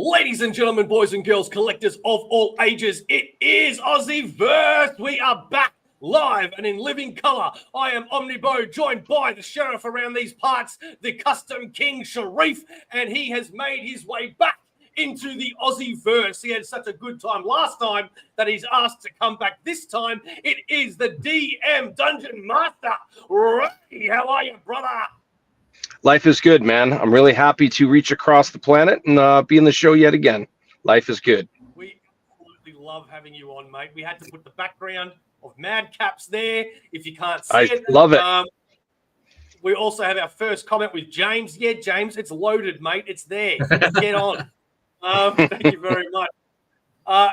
Ladies and gentlemen, boys and girls, collectors of all ages, it is Aussieverse. We are back live and in living color. I am OmniBeau, joined by the Sharif around these parts, the custom king Sharif, and he has made his way back into the Aussieverse. He had such a good time last time that he's asked to come back this time. It is the DM Dungeon Master. Ray, how are you, brother? Life is good, man. I'm really happy to reach across the planet and be in the show yet again. Life is good. We absolutely love having you on, mate. We had to put the background of MadCaps there, if you can't see it. I love it. We also have our first comment with James. Yeah, James, it's loaded, mate. It's there. Get on. Thank you very much.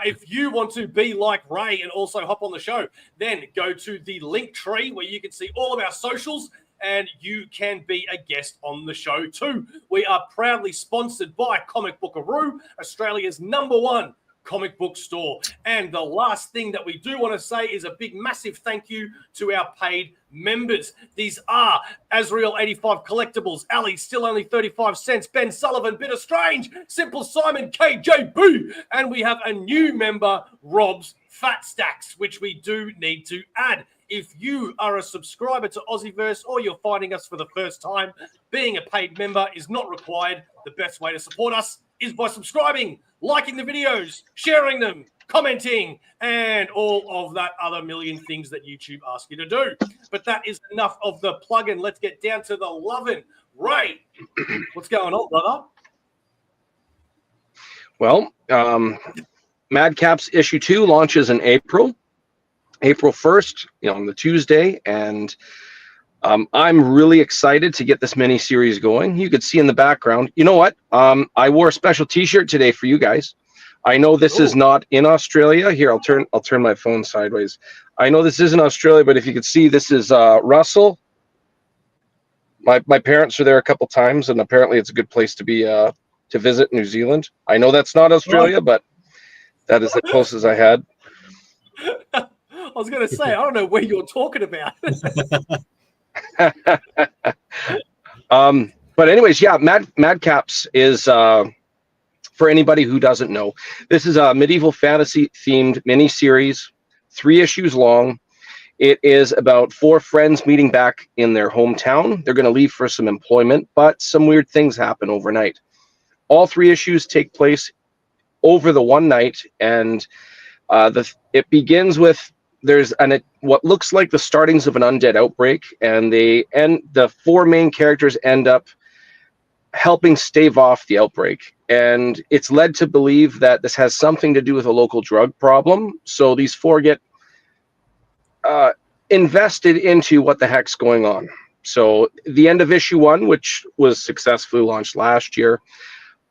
If you want to be like Ray and also hop on the show, then go to the link tree where you can see all of our socials and you can be a guest on the show too. We are proudly sponsored by Comic Bookaroo, Australia's #1 comic book store. And the last thing that we do want to say is a big, massive thank you to our paid members. These are Azrael85 Collectibles, Ali, still only 35 cents, Ben Sullivan, Bitter Strange, Simple Simon, KJB, and we have a new member, Rob's Fat Stacks, which we do need to add. If you are a subscriber to Aussieverse or you're finding us for the first time, being a paid member is not required. The best way to support us is by subscribing, liking the videos, sharing them, commenting, and all of that other million things that YouTube asks you to do. But that is enough of the plug-in. Let's get down to the lovin'. Ray, what's going on, brother? Well, MadCaps issue 2 launches in April 1st, on the Tuesday, and I'm really excited to get this mini series going. You could see in the background. You know what? I wore a special T-shirt today for you guys. I know this is not in Australia. Here, I'll turn my phone sideways. I know this isn't Australia, but if you could see, this is Russell. My parents are there a couple times, and apparently it's a good place to be to visit New Zealand. I know that's not Australia, but that is the closest I had. I was going to say, I don't know where you're talking about. But anyways, yeah, MadCaps is, for anybody who doesn't know, this is a medieval fantasy themed mini-series, 3 issues long. It is about 4 friends meeting back in their hometown. They're going to leave for some employment, but some weird things happen overnight. All 3 issues take place over the one night, and it begins with what looks like the startings of an undead outbreak, and the 4 main characters end up helping stave off the outbreak. And it's led to believe that this has something to do with a local drug problem. So these 4 get invested into what the heck's going on. So the end of issue 1, which was successfully launched last year,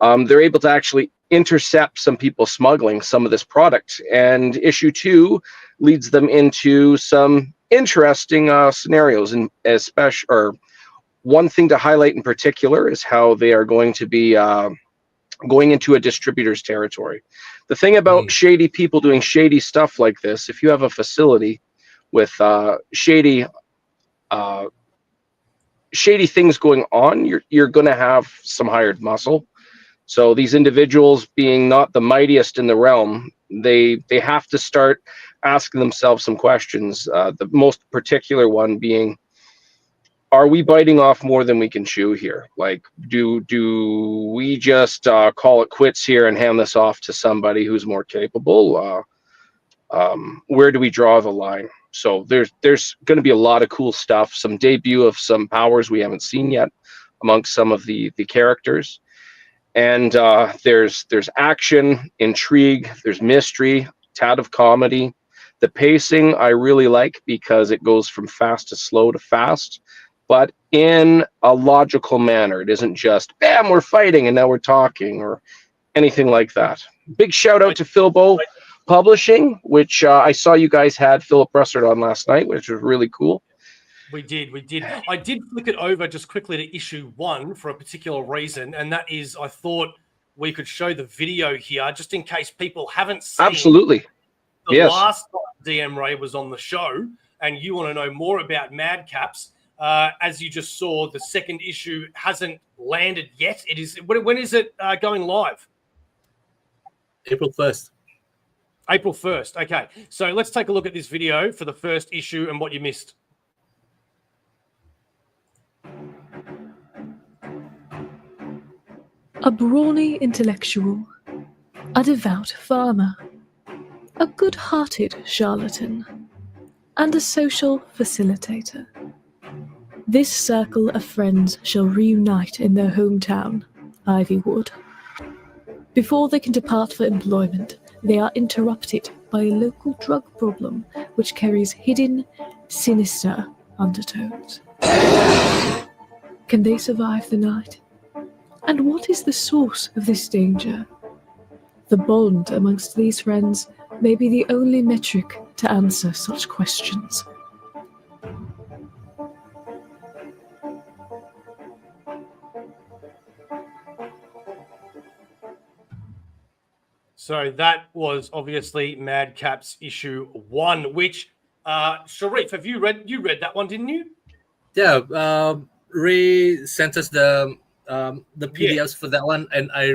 they're able to actually intercept some people smuggling some of this product, and issue 2 leads them into some interesting scenarios. And one thing to highlight in particular is how they are going to be going into a distributor's territory. The thing about shady people doing shady stuff like this, if you have a facility with shady things going on, you're going to have some hired muscle. So these individuals, being not the mightiest in the realm, they have to start asking themselves some questions. The most particular one being, are we biting off more than we can chew here? Like, do we just call it quits here and hand this off to somebody who's more capable? Where do we draw the line? So there's going to be a lot of cool stuff, some debut of some powers we haven't seen yet amongst some of the characters. And there's action, intrigue, there's mystery, tad of comedy. The pacing I really like because it goes from fast to slow to fast, but in a logical manner. It isn't just, bam, we're fighting and now we're talking or anything like that. Big shout out to Philbo Publishing, which I saw you guys had Philip Russert on last night, which was really cool. We did. I did flick it over just quickly to issue 1 for a particular reason, and that is I thought we could show the video here just in case people haven't seen. Absolutely. The last time DM Ray was on the show, and you want to know more about MadCaps. As you just saw, the 2nd issue hasn't landed yet. It is. When is it going live? April 1st. April 1st. Okay, so let's take a look at this video for the first issue and what you missed. A brawny intellectual, a devout farmer, a good-hearted charlatan, and a social facilitator. This circle of friends shall reunite in their hometown, Ivywood. Before they can depart for employment, they are interrupted by a local drug problem which carries hidden, sinister undertones. Can they survive the night? And what is the source of this danger? The bond amongst these friends may be the only metric to answer such questions. So that was obviously MadCaps issue 1, which Sharif, have you read that one, didn't you? Yeah, Ray sent us the PDFs for that one, and I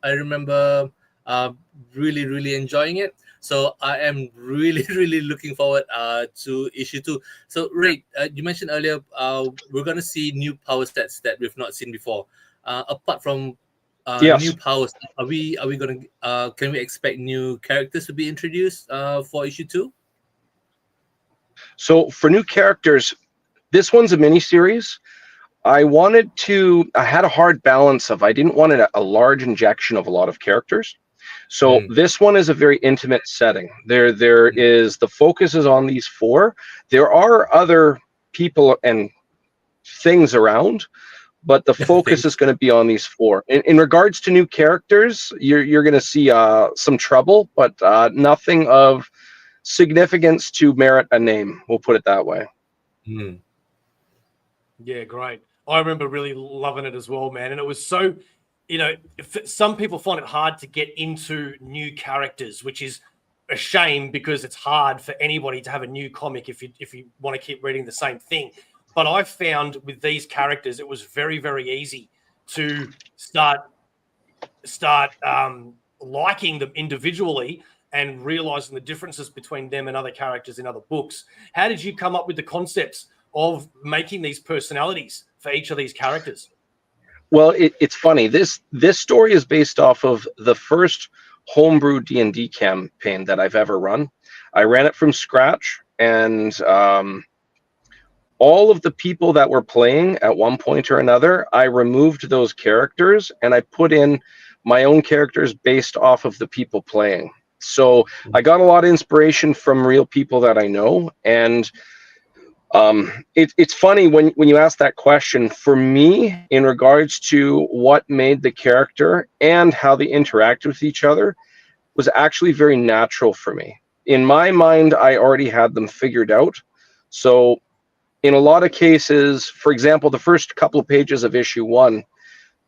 remember really enjoying it. So I am really looking forward to issue 2. So Ray, you mentioned earlier we're gonna see new power sets that we've not seen before. Apart from Yes. new powers, are we gonna can we expect new characters to be introduced for issue 2? So for new characters, this one's a mini series. I had a hard balance of, I didn't want a large injection of a lot of characters. So this one is a very intimate setting. There is, the focus is on these 4. There are other people and things around, but the focus is going to be on these 4. In regards to new characters, you're going to see some trouble, but nothing of significance to merit a name. We'll put it that way. Yeah, great. I remember really loving it as well, man. And it was so, some people find it hard to get into new characters, which is a shame because it's hard for anybody to have a new comic if you want to keep reading the same thing. But I found with these characters, it was very easy to start liking them individually and realizing the differences between them and other characters in other books. How did you come up with the concepts of making these personalities for each of these characters? Well, it's funny. This story is based off of the first homebrew D&D campaign that I've ever run. I ran it from scratch, and all of the people that were playing at one point or another, I removed those characters and I put in my own characters based off of the people playing. So I got a lot of inspiration from real people that I know, and it's funny when you ask that question. For me, in regards to what made the character and how they interact with each other, was actually very natural for me. In my mind, I already had them figured out. So in a lot of cases, for example, the first couple of pages of issue 1,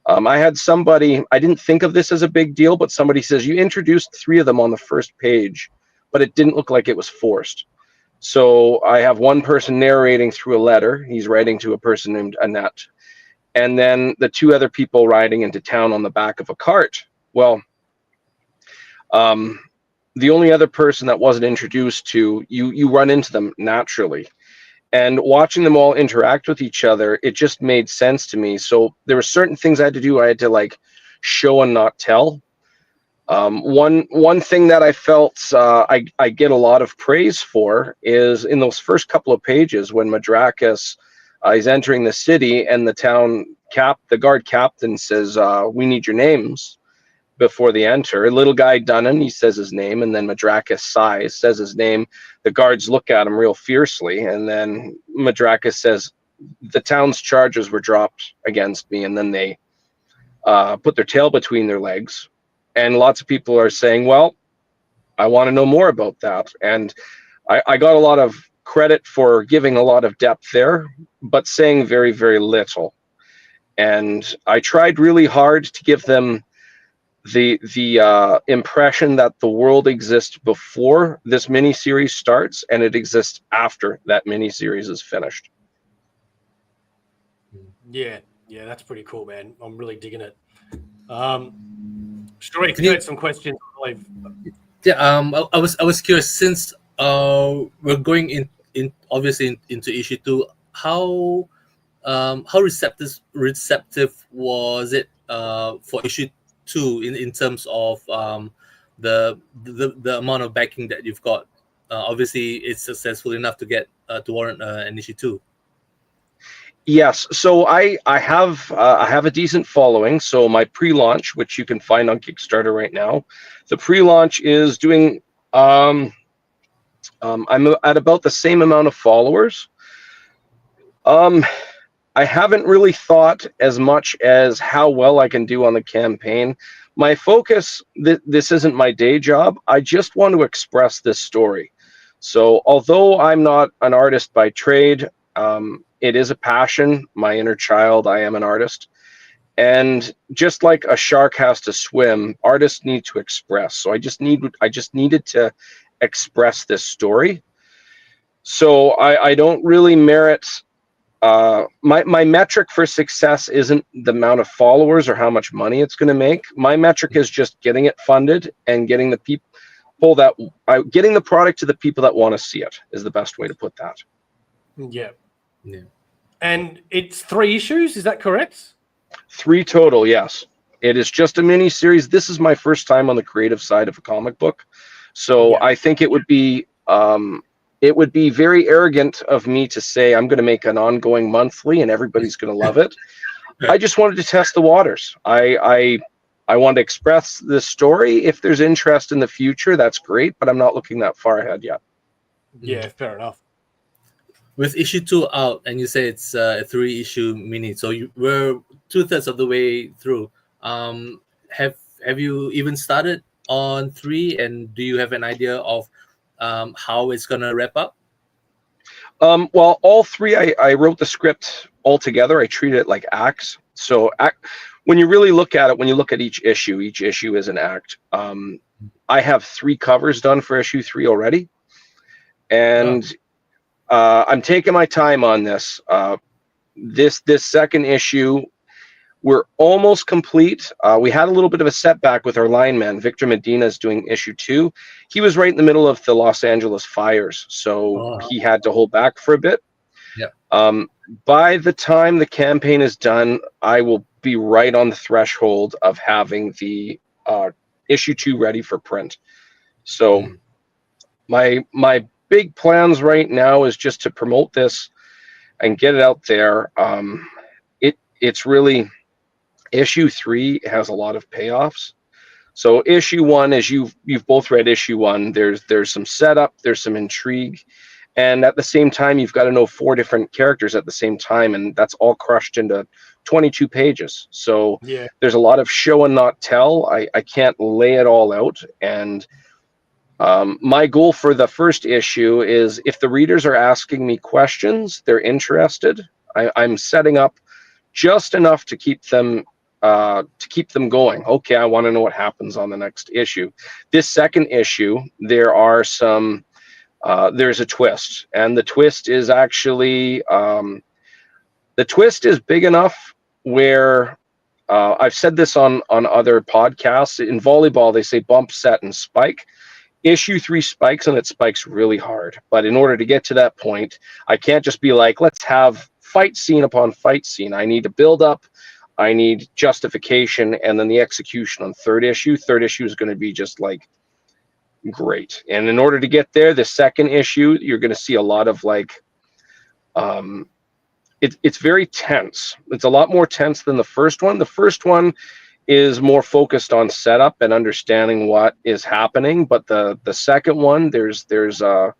I had somebody, I didn't think of this as a big deal, but somebody says, you introduced 3 of them on the first page, but it didn't look like it was forced. So I have one person narrating through a letter. He's writing to a person named Annette. And then the 2 other people riding into town on the back of a cart. Well, the only other person that wasn't introduced to, you run into them naturally. And watching them all interact with each other, it just made sense to me. So there were certain things I had to do. I had to like show and not tell. One thing that I felt I get a lot of praise for is in those first couple of pages when Madrakis is entering the city and the guard captain says, "We need your names." Before they enter, little guy Dunnan, he says his name, and then Madrakis sighs, says his name. The guards look at him real fiercely, and then Madrakis says, "The town's charges were dropped against me," and then they put their tail between their legs. And lots of people are saying, well, I want to know more about that. And I got a lot of credit for giving a lot of depth there, but saying very little. And I tried really hard to give them the impression that the world exists before this miniseries starts, and it exists after that miniseries is finished. Yeah, that's pretty cool, man. I'm really digging it. Sharif, you had some questions believe. Yeah, I was curious since we're going in obviously into issue 2. How receptive was it for issue 2 in terms of the amount of backing that you've got? Obviously, it's successful enough to get to warrant an issue 2. Yes, so I have a decent following. So my pre-launch, which you can find on Kickstarter right now, the pre-launch is doing. I'm at about the same amount of followers. I haven't really thought as much as how well I can do on the campaign. My focus, this isn't my day job. I just want to express this story. So although I'm not an artist by trade, it is a passion, my inner child. I am an artist. And just like a shark has to swim, artists need to express. So I just needed to express this story. So I don't really merit my metric for success isn't the amount of followers or how much money it's going to make. My metric is just getting it funded and getting the getting the product to the people that want to see it is the best way to put that. Yeah. Yeah. And it's 3 issues, is that correct? 3 total, yes. It is just a mini series. This is my first time on the creative side of a comic book. So Yeah. I think it would be very arrogant of me to say I'm going to make an ongoing monthly and everybody's going to love it. I just wanted to test the waters. I want to express this story. If there's interest in the future, that's great, but I'm not looking that far ahead yet. Yeah, fair enough. With issue 2 out, and you say it's a 3-issue mini, so we're 2/3 of the way through. Have you even started on 3, and do you have an idea of how it's gonna wrap up? Well, all 3, I wrote the script all together. I treated it like acts. So when you really look at it, when you look at each issue is an act. I have 3 covers done for issue 3 already. And I'm taking my time on this. This second issue, we're almost complete. We had a little bit of a setback with our lineman. Victor Medina is doing issue 2. He was right in the middle of the Los Angeles fires, so he had to hold back for a bit. Yeah. By the time the campaign is done, I will be right on the threshold of having the issue 2 ready for print. So my big plans right now is just to promote this and get it out there. It's really, issue 3 has a lot of payoffs. So issue 1, as you've both read issue 1, there's some setup, there's some intrigue, and at the same time you've got to know 4 different characters at the same time, and that's all crushed into 22 pages. So Yeah. there's a lot of show and not tell. I can't lay it all out, and my goal for the first issue is if the readers are asking me questions, they're interested. I'm setting up just enough to keep them going. Okay, I want to know what happens on the next issue. This second issue, there are some there's a twist, and the twist is actually the twist is big enough where I've said this on other podcasts. In volleyball, they say bump, set, and spike. Issue 3 spikes, and it spikes really hard. But in order to get to that point, I can't just be like, let's have fight scene upon fight scene. I need to build up, I need justification, and then the execution on third issue. Third issue is going to be just like great. And in order to get there, the second issue, you're going to see a lot of like, it's very tense. It's a lot more tense than the first one. The first one is more focused on setup and understanding what is happening, but the second one, there's a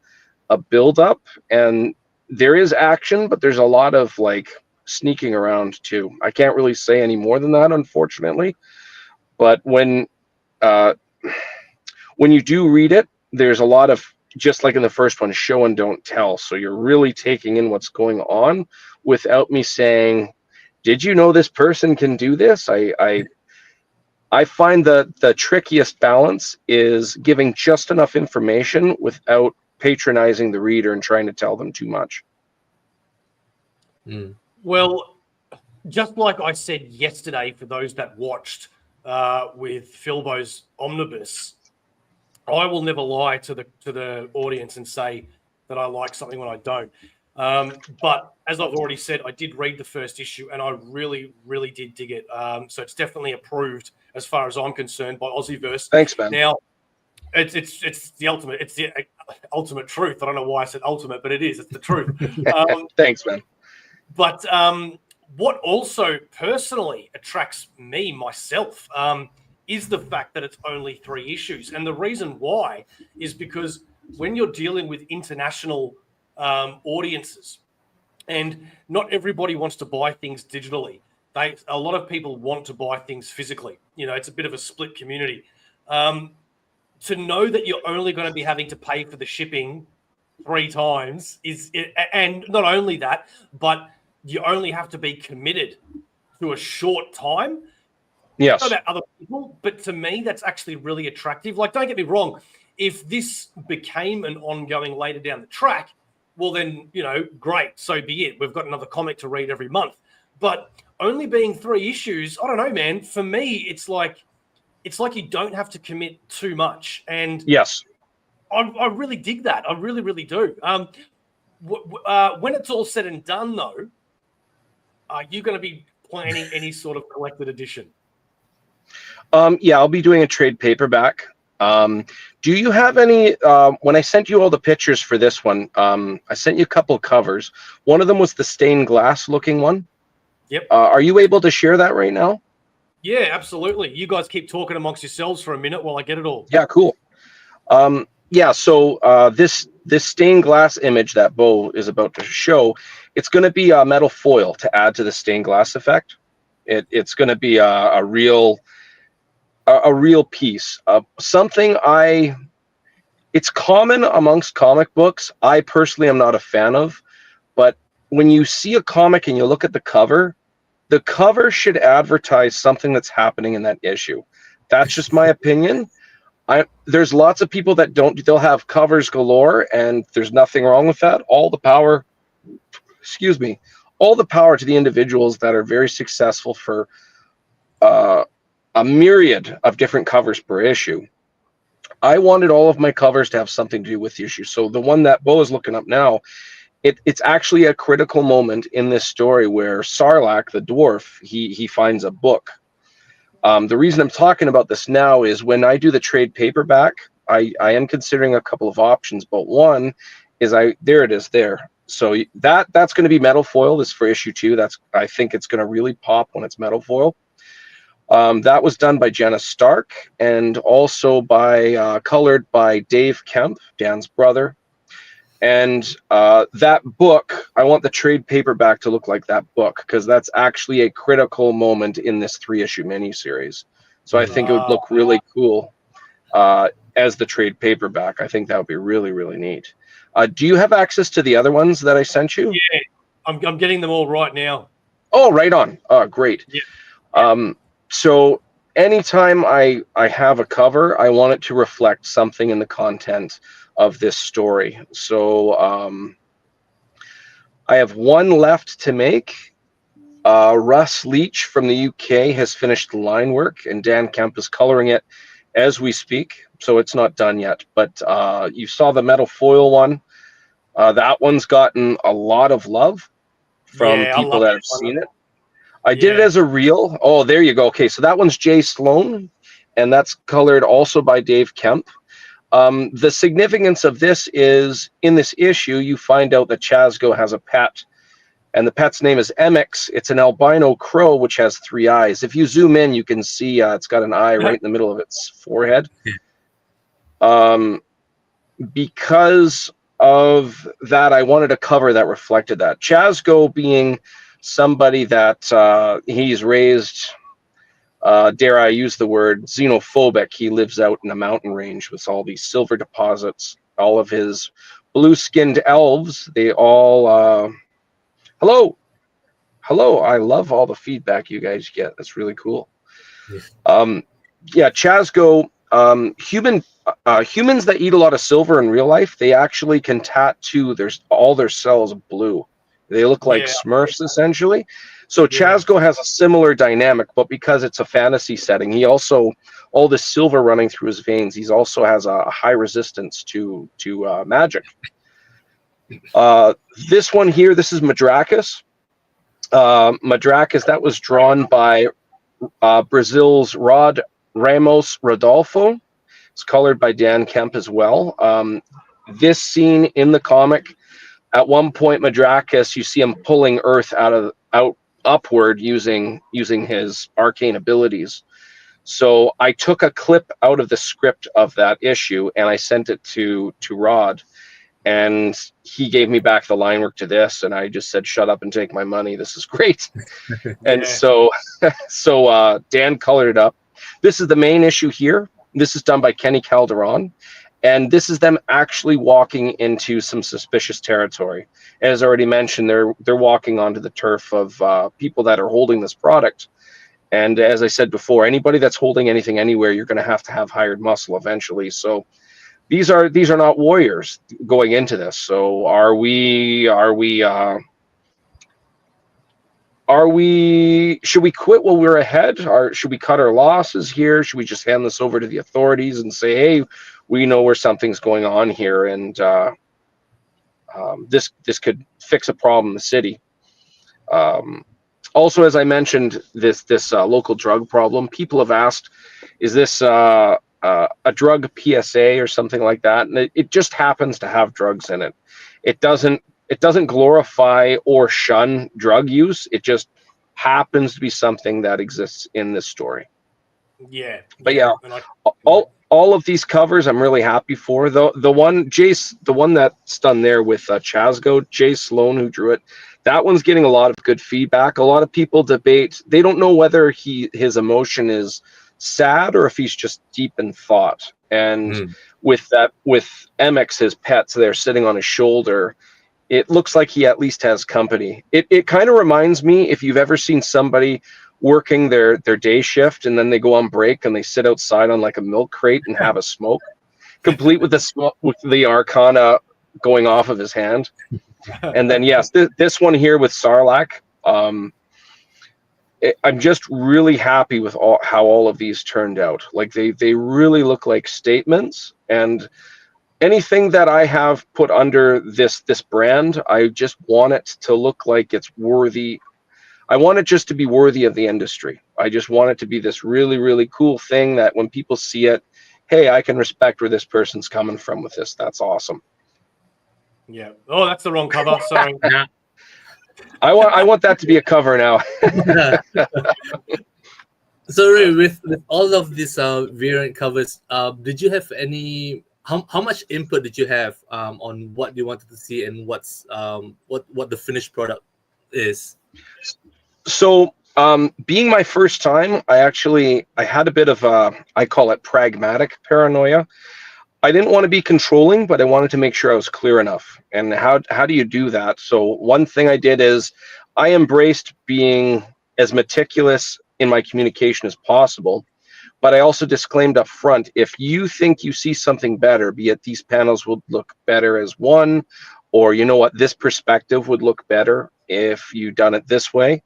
build up, and there is action, but there's a lot of like sneaking around too. I can't really say any more than that, unfortunately. But when you do read it, there's a lot of, just like in the first one, show and don't tell. So you're really taking in what's going on without me saying, did you know this person can do this? I find the trickiest balance is giving just enough information without patronizing the reader and trying to tell them too much. Well, just like I said yesterday, for those that watched with Philbo's Omnibus, I will never lie to the audience and say that I like something when I don't. But as I've already said, I did read the first issue and I really, really did dig it. So it's definitely approved as far as I'm concerned by Aussieverse. Thanks, man. Now, it's the ultimate. It's the ultimate truth. I don't know why I said ultimate, but it is. It's the truth. Thanks, man. But what also personally attracts me myself is the fact that it's only 3 issues, and the reason why is because when you're dealing with international audiences, and not everybody wants to buy things digitally. A lot of people want to buy things physically. You know, it's a bit of a split community. To know that you're only going to be having to pay for the shipping 3 times and not only that, but you only have to be committed to a short time. Yes. Not about other people, but to me, that's actually really attractive. Like, don't get me wrong. If this became an ongoing later down the track, well, then, you know, great. So be it. We've got another comic to read every month. But only being 3 issues, I don't know, man. For me, it's like you don't have to commit too much. And yes, I really dig that. I really, really do. When it's all said and done, though, are you going to be planning any sort of collected edition? Yeah, I'll be doing a trade paperback. Do you have any, when I sent you all the pictures for this one, I sent you a couple of covers. One of them was the stained glass looking one. Yep. Are you able to share that right now? Yeah, absolutely. You guys keep talking amongst yourselves for a minute while I get it all. Yeah, cool. Yeah, so this stained glass image that Beau is about to show, it's going to be a metal foil to add to the stained glass effect. It's going to be a real piece. Something it's common amongst comic books. I personally am not a fan of, but when you see a comic and you look at the cover should advertise something that's happening in that issue. That's just my opinion. There's lots of people that they'll have covers galore, and there's nothing wrong with that. All the power to the individuals that are very successful for a myriad of different covers per issue. I wanted all of my covers to have something to do with the issue. So the one that Beau is looking up now, it's actually a critical moment in this story where Sarlacc, the dwarf, he finds a book. The reason I'm talking about this now is when I do the trade paperback, I am considering a couple of options, but one is there it is there. So that's going to be metal foil. This is for issue 2. I think it's going to really pop when it's metal foil. That was done by Jenna Stark and also colored by Dave Kemp, Dan's brother. And that book, I want the trade paperback to look like that book because that's actually a critical moment in this 3-issue miniseries. So I think it would look really cool as the trade paperback. I think that would be really, really neat. Do you have access to the other ones that I sent you? Yeah, I'm getting them all right now. Oh, right on. Great. Yeah. So anytime I have a cover, I want it to reflect something in the content of this story. So I have one left to make. Russ Leach from the UK has finished the line work, and Dan Kemp is coloring it as we speak. So it's not done yet. But you saw the metal foil one. That one's gotten a lot of love from people that have seen it. I did it as a reel. Oh, there you go. Okay, so that one's Jay Sloan, and that's colored also by Dave Kemp. The significance of this is in this issue, you find out that Chazgo has a pet, and the pet's name is Emix. It's an albino crow, which has 3 eyes. If you zoom in, you can see it's got an eye right in the middle of its forehead. Because of that, I wanted a cover that reflected that. Chazgo being somebody that he's raised, dare I use the word, xenophobic. He lives out in a mountain range with all these silver deposits. All of his blue-skinned elves, they all... Hello! I love all the feedback you guys get. That's really cool. Yeah, Chazgo, humans that eat a lot of silver in real life, they actually can tattoo all their cells blue. They look like Yeah. Smurfs essentially. So Yeah. Chazgo has a similar dynamic, but because it's a fantasy setting, he also, all this silver running through his veins, he also has a high resistance to magic. This one here, this is Madrakis. Madrakis, that was drawn by Brazil's Rod Ramos Rodolfo. It's colored by Dan Kemp as well. This scene in the comic, at one point, Madrakis, you see him pulling Earth out upward using his arcane abilities. So I took a clip out of the script of that issue and I sent it to Rod, and he gave me back the line work to this, and I just said, "Shut up and take my money. This is great." And so Dan colored it up. This is the main issue here. This is done by Kenny Calderon. And this is them actually walking into some suspicious territory. As already mentioned, they're walking onto the turf of people that are holding this product. And as I said before, anybody that's holding anything anywhere, you're going to have hired muscle eventually. So these are not warriors going into this. So should we quit while we're ahead? Or should we cut our losses here? Should we just hand this over to the authorities and say, hey, we know where something's going on here, and this could fix a problem in the city. Also, as I mentioned, this local drug problem, people have asked, is this a drug PSA or something like that? And it just happens to have drugs in it. It doesn't glorify or shun drug use. It just happens to be something that exists in this story. Yeah. But yeah, all of these covers I'm really happy for. The one that's done there with Chazgo, Jay Sloan, who drew it, that one's getting a lot of good feedback. A lot of people debate. They don't know whether his emotion is sad or if he's just deep in thought. And with Emmix, his pets, they're sitting on his shoulder, it looks like he at least has company. It kind of reminds me, if you've ever seen somebody working their day shift and then they go on break and they sit outside on like a milk crate and have a smoke, complete with the smoke, with the arcana going off of his hand. And then yes, this one here with Sarlacc, I'm just really happy with how all of these turned out. Like they really look like statements, and anything that I have put under this brand, I just want it to look like it's worthy. I want it just to be worthy of the industry. I just want it to be this really, really cool thing that when people see it, hey, I can respect where this person's coming from with this. That's awesome. Yeah. Oh, that's the wrong cover. Sorry. I want that to be a cover now. So with all of these variant covers, did you have any? How much input did you have on what you wanted to see and what's what the finished product is? So, being my first time, I had a bit of I call it pragmatic paranoia. I didn't want to be controlling, but I wanted to make sure I was clear enough. And how do you do that? So one thing I did is I embraced being as meticulous in my communication as possible, but I also disclaimed up front, if you think you see something better, be it these panels would look better as one, or you know what, this perspective would look better if you done it this way,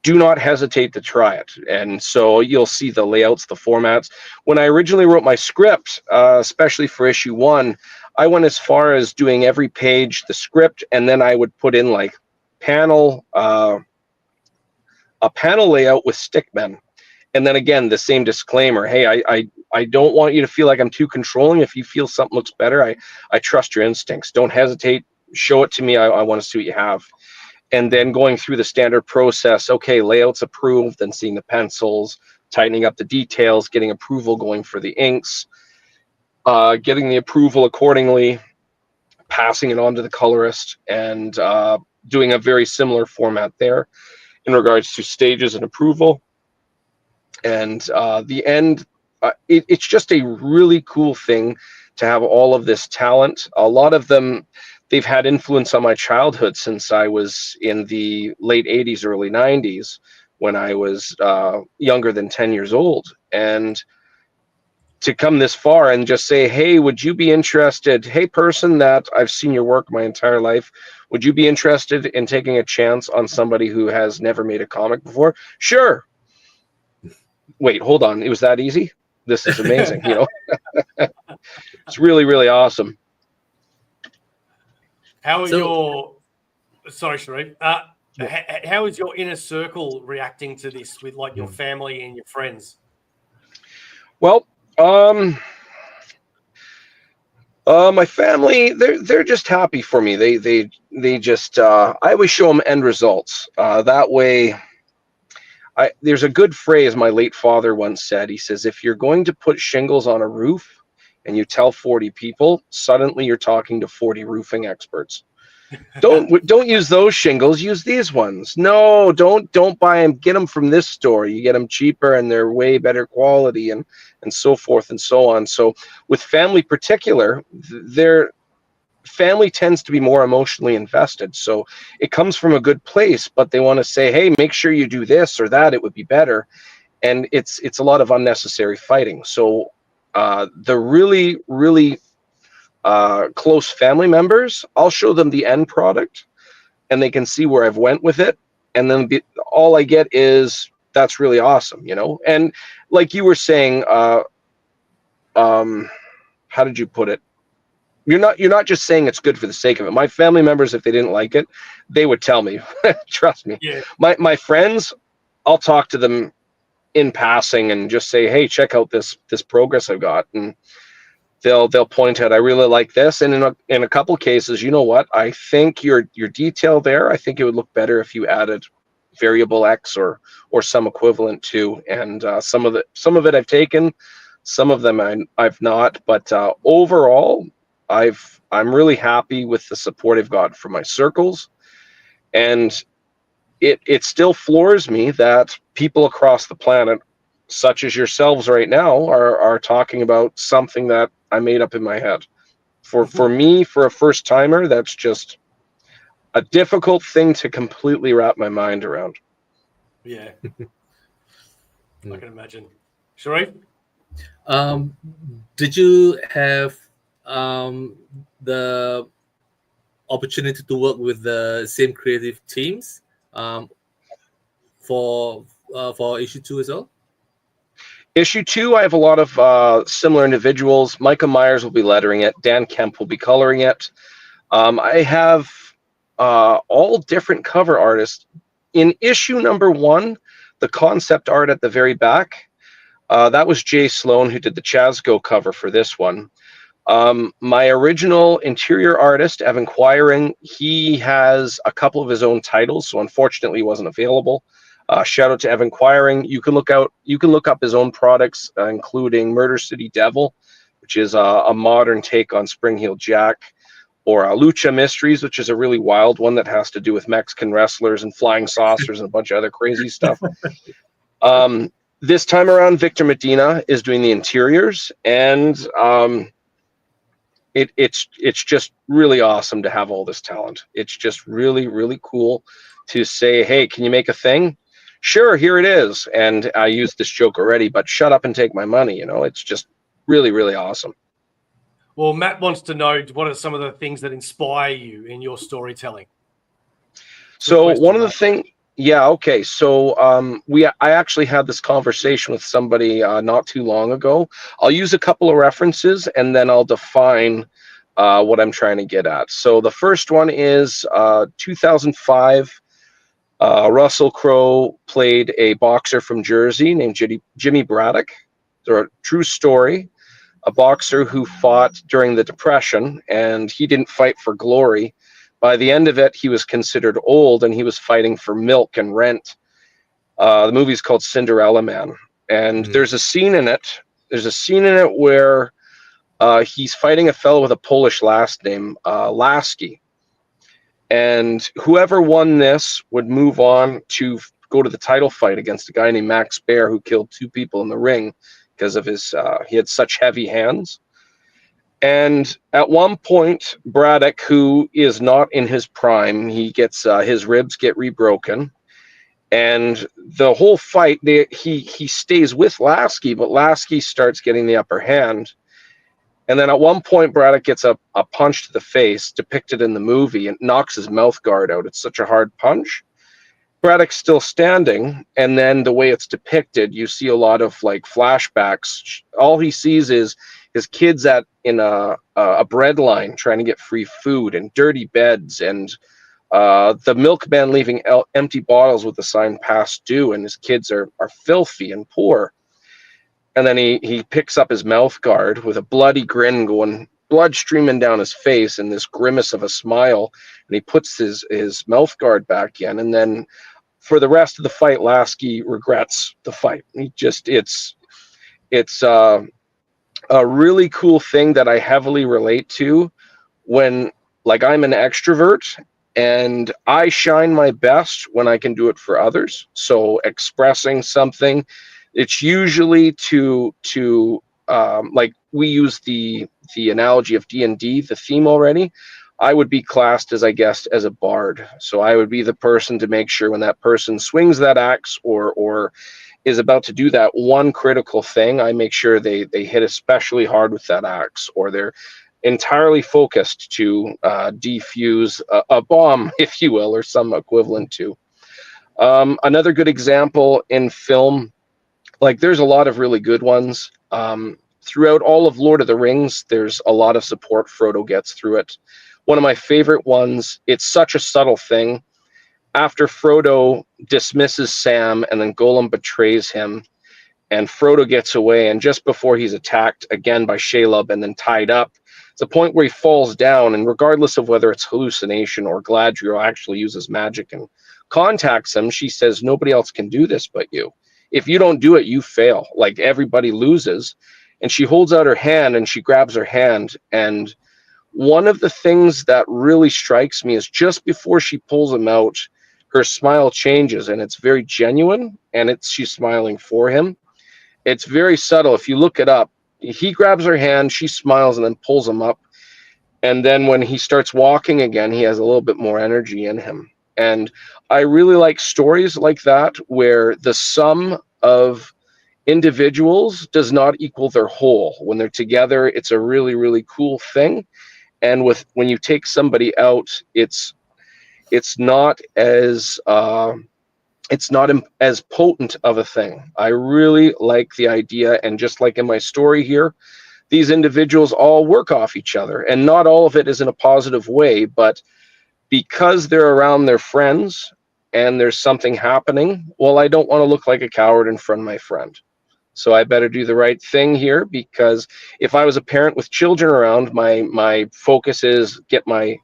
do not hesitate to try it. And so you'll see the layouts, the formats. When I originally wrote my script, especially for issue 1, I went as far as doing every page the script, and then I would put in like a panel layout with stickmen. And then again, the same disclaimer, hey, I don't want you to feel like I'm too controlling. If you feel something looks better, I trust your instincts. Don't hesitate. Show it to me. I want to see what you have. And then going through the standard process, okay, layouts approved, then seeing the pencils, tightening up the details, getting approval going for the inks, getting the approval accordingly, passing it on to the colorist, and doing a very similar format there in regards to stages and approval. And the end, it's just a really cool thing to have all of this talent. A lot of them, they've had influence on my childhood since I was in the late 80s, early 90s, when I was younger than 10 years old. And to come this far and just say, hey, would you be interested? Hey, person that I've seen your work my entire life, would you be interested in taking a chance on somebody who has never made a comic before? Sure. Wait, hold on. It was that easy? This is amazing. It's really, really awesome. How are sorry, Sharif. How is your inner circle reacting to this with like your family and your friends? Well, my family, they're just happy for me. They just I always show them end results. That way, there's a good phrase my late father once said. He says, if you're going to put shingles on a roof and you tell 40 people, suddenly you're talking to 40 roofing experts. Don't use those shingles. Use these ones. No, don't buy them. Get them from this store. You get them cheaper and they're way better quality, and so forth and so on. So with family particular, their family tends to be more emotionally invested. So it comes from a good place, but they want to say, hey, make sure you do this or that. It would be better. And it's a lot of unnecessary fighting. So the really, really close family members, I'll show them the end product and they can see where I've went with it. And then all I get is, that's really awesome, And like you were saying, how did you put it? You're not just saying it's good for the sake of it. My family members, if they didn't like it, they would tell me. Trust me. Yeah. My friends, I'll talk to them in passing and just say, hey, check out this progress I've got. And they'll point out, I really like this. And in a couple cases, you know what? I think your detail there, I think it would look better if you added variable X or some equivalent to. And some of it I've taken, some of them I've not. But overall, I'm really happy with the support I've got from my circles. And it still floors me that people across the planet, such as yourselves right now, are talking about something that I made up in my head. For me, for a first timer, that's just a difficult thing to completely wrap my mind around. Yeah. I can imagine. Sharif? Did you have the opportunity to work with the same creative teams for issue 2 as well? Issue 2, I have a lot of similar individuals. Micah Myers will be lettering it. Dan Kemp will be coloring it. I have all different cover artists. In issue number 1, the concept art at the very back, that was Jay Sloan, who did the Chasgo cover for this one. My original interior artist, Evan Quiring, he has a couple of his own titles, so unfortunately he wasn't available. Shout out to Evan Quiring. You can look up his own products, including Murder City Devil, which is a modern take on Spring Heel Jack, or Lucha Mysteries, which is a really wild one that has to do with Mexican wrestlers and flying saucers and a bunch of other crazy stuff. This time around, Victor Medina is doing the interiors, and it's just really awesome to have all this talent. It's just really, really cool to say, hey, can you make a thing? Sure, here it is. And I used this joke already, but shut up and take my money. It's just really, really awesome. Well, Matt wants to know, what are some of the things that inspire you in your storytelling? So one of the things, yeah, okay. So I actually had this conversation with somebody not too long ago. I'll use a couple of references and then I'll define what I'm trying to get at. So the first one is 2005. Russell Crowe played a boxer from Jersey named Jimmy Braddock. They're a true story. A boxer who fought during the Depression, and he didn't fight for glory. By the end of it, he was considered old, and he was fighting for milk and rent. The movie's called Cinderella Man, and there's a scene in it. There's a scene in it where he's fighting a fellow with a Polish last name, Lasky. And whoever won this would move on to go to the title fight against a guy named Max Baer, who killed 2 people in the ring because of his he had such heavy hands. And at one point, Braddock, who is not in his prime, he gets his ribs get rebroken, And the whole fight, he stays with Lasky, but Lasky starts getting the upper hand. And then at one point, Braddock gets a punch to the face, depicted in the movie, and knocks his mouth guard out. It's such a hard punch. Braddock's still standing, and then the way it's depicted, you see a lot of like flashbacks. All he sees is his kids in a bread line trying to get free food, and dirty beds, and the milkman leaving empty bottles with the sign "Past Due," and his kids are filthy and poor. And then he picks up his mouth guard with a bloody grin going, blood streaming down his face, and this grimace of a smile, and he puts his mouth guard back in. And then for the rest of the fight, Lasky regrets the fight. It's a really cool thing that I heavily relate to when, like, I'm an extrovert and I shine my best when I can do it for others. So expressing something, it's usually to like, we use the analogy of D&D, the theme already. I would be classed as, I guess, as a bard. So I would be the person to make sure when that person swings that axe or is about to do that one critical thing, I make sure they hit especially hard with that axe, or they're entirely focused to defuse a bomb, if you will, or some equivalent to. Another good example in film, like, there's a lot of really good ones. Throughout all of Lord of the Rings, there's a lot of support Frodo gets through it. One of my favorite ones, it's such a subtle thing. After Frodo dismisses Sam and then Gollum betrays him, and Frodo gets away, and just before he's attacked again by Shelob and then tied up, it's a point where he falls down, and regardless of whether it's hallucination or Galadriel actually uses magic and contacts him, she says, nobody else can do this but you. If you don't do it, you fail. Like, everybody loses. And she holds out her hand and she grabs her hand. And one of the things that really strikes me is just before she pulls him out, her smile changes, and it's very genuine, and she's smiling for him. It's very subtle. If you look it up, he grabs her hand, she smiles, and then pulls him up. And then when he starts walking again, he has a little bit more energy in him. And I really like stories like that, where the sum of individuals does not equal their whole. When they're together, it's a really, really cool thing. And when you take somebody out, it's not as potent of a thing. I really like the idea, and just like in my story here, these individuals all work off each other, and not all of it is in a positive way, but because they're around their friends and there's something happening, well, I don't want to look like a coward in front of my friend. So I better do the right thing here, because if I was a parent with children around, my focus is get my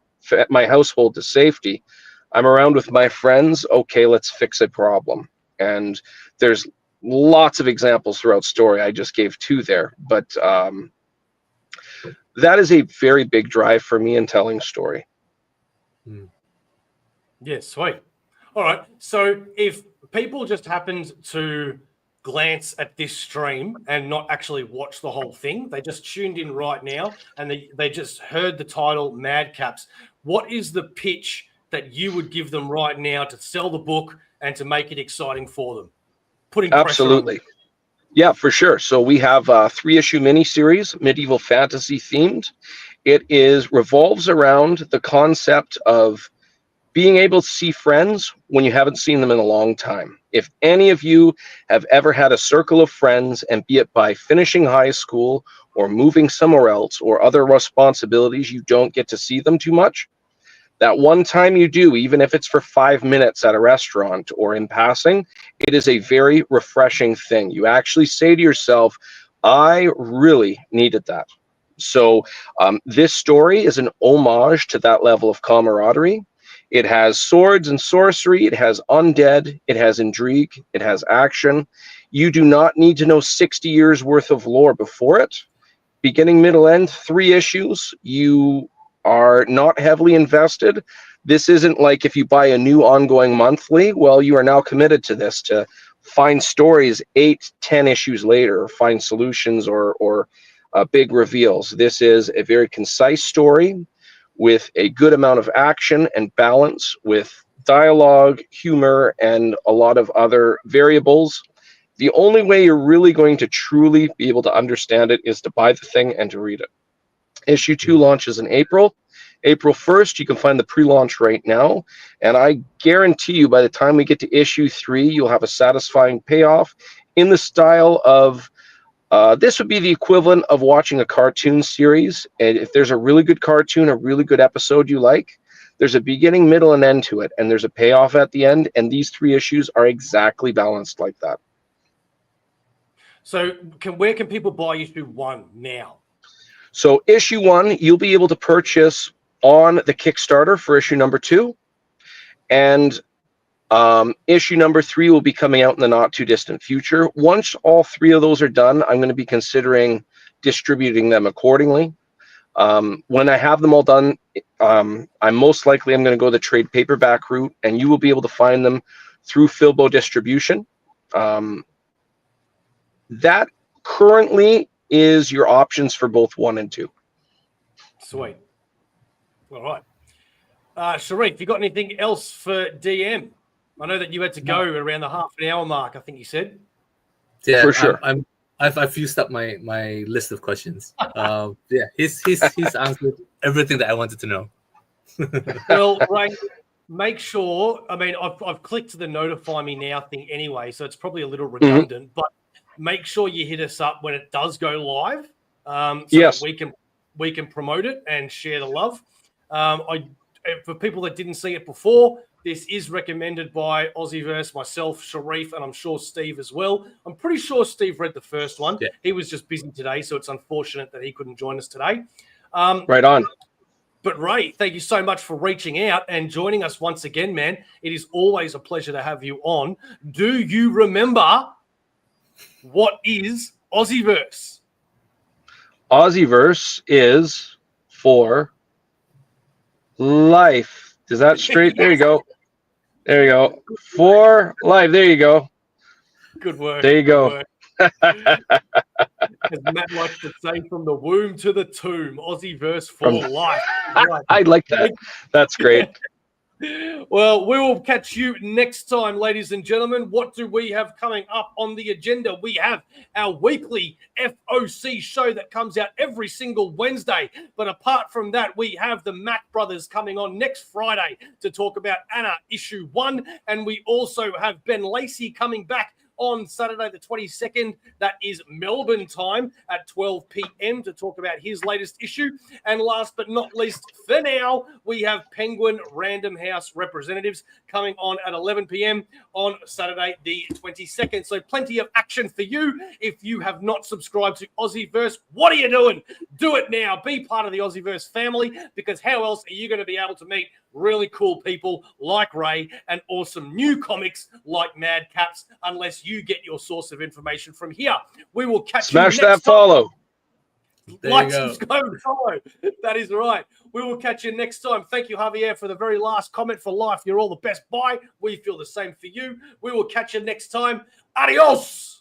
household to safety. I'm around with my friends. Okay, let's fix a problem. And there's lots of examples throughout story. I just gave 2 there, but that is a very big drive for me in telling story. Yeah, sweet. All right. So if people just happened to glance at this stream and not actually watch the whole thing, they just tuned in right now and they just heard the title MadCaps, what is the pitch that you would give them right now to sell the book and to make it exciting for them? Putting Absolutely. pressure on them. Yeah, for sure. So we have a 3-issue miniseries, medieval fantasy themed. It revolves around the concept of being able to see friends when you haven't seen them in a long time. If any of you have ever had a circle of friends, and be it by finishing high school or moving somewhere else or other responsibilities, you don't get to see them too much, that one time you do, even if it's for 5 minutes at a restaurant or in passing, it is a very refreshing thing. You actually say to yourself, I really needed that. So this story is an homage to that level of camaraderie. It has swords and sorcery. It has undead. It has intrigue. It has action. You do not need to know 60 years worth of lore before it. Beginning, middle, end, 3 issues. You are not heavily invested. This isn't like if you buy a new ongoing monthly, well, you are now committed to this to find stories 8-10 issues later, or find solutions or big reveals. This is a very concise story with a good amount of action and balance, with dialogue, humor, and a lot of other variables. The only way you're really going to truly be able to understand it is to buy the thing and to read it. Issue 2 launches in April. April 1st, you can find the pre-launch right now. And I guarantee you by the time we get to issue 3, you'll have a satisfying payoff in the style of, this would be the equivalent of watching a cartoon series. And if there's a really good cartoon, a really good episode you like, there's a beginning, middle, and end to it. And there's a payoff at the end. And these 3 issues are exactly balanced like that. So where can people buy issue 1 now? So issue 1, you'll be able to purchase on the Kickstarter for issue number 2. And issue number 3 will be coming out in the not too distant future. Once all 3 of those are done, I'm going to be considering distributing them accordingly. When I have them all done, I'm most likely going to go the trade paperback route, and you will be able to find them through Filbo distribution. That currently is your options for both 1 and 2. Sweet. All right. Sharif, you got anything else for DM? I know that you had to go around the half an hour mark, I think you said. Yeah, for sure. I've used up my list of questions. Yeah, he's answered everything that I wanted to know. Well, Ray, make sure. I mean, I've clicked the notify me now thing anyway, so it's probably a little redundant. But make sure you hit us up when it does go live, so yes, that we can promote it and share the love. For people that didn't see it before, this is recommended by Aussieverse, myself, Sharif, and I'm sure Steve as well. I'm pretty sure Steve read the first one. Yeah. He was just busy today, so it's unfortunate that he couldn't join us today. Right on. But Ray, thank you so much for reaching out and joining us once again, man. It is always a pleasure to have you on. Do you remember what is Aussieverse? Aussieverse is for life. Is that straight? There you go. There you go. For life. There you go. Good work. There you go. As Matt likes to say, from the womb to the tomb, Aussieverse for life. Right. I like that. That's great. Well, we will catch you next time, ladies and gentlemen. What do we have coming up on the agenda? We have our weekly FOC show that comes out every single Wednesday. But apart from that, we have the Mac brothers coming on next Friday to talk about Anna issue 1. And we also have Ben Lacey coming back on Saturday the 22nd. That is Melbourne time at 12 p.m. to talk about his latest issue. And last but not least, for now, we have Penguin Random House representatives coming on at 11 p.m. on Saturday the 22nd. So plenty of action for you. If you have not subscribed to Aussieverse, what are you doing? Do it now. Be part of the Aussieverse family, because how else are you going to be able to meet really cool people like Ray and awesome new comics like MadCaps unless you get your source of information from here? We will catch you next time. Smash that follow. Like, subscribe, and follow. That is right. We will catch you next time. Thank you, Javier, for the very last comment for life. You're all the best. Bye. We feel the same for you. We will catch you next time. Adios.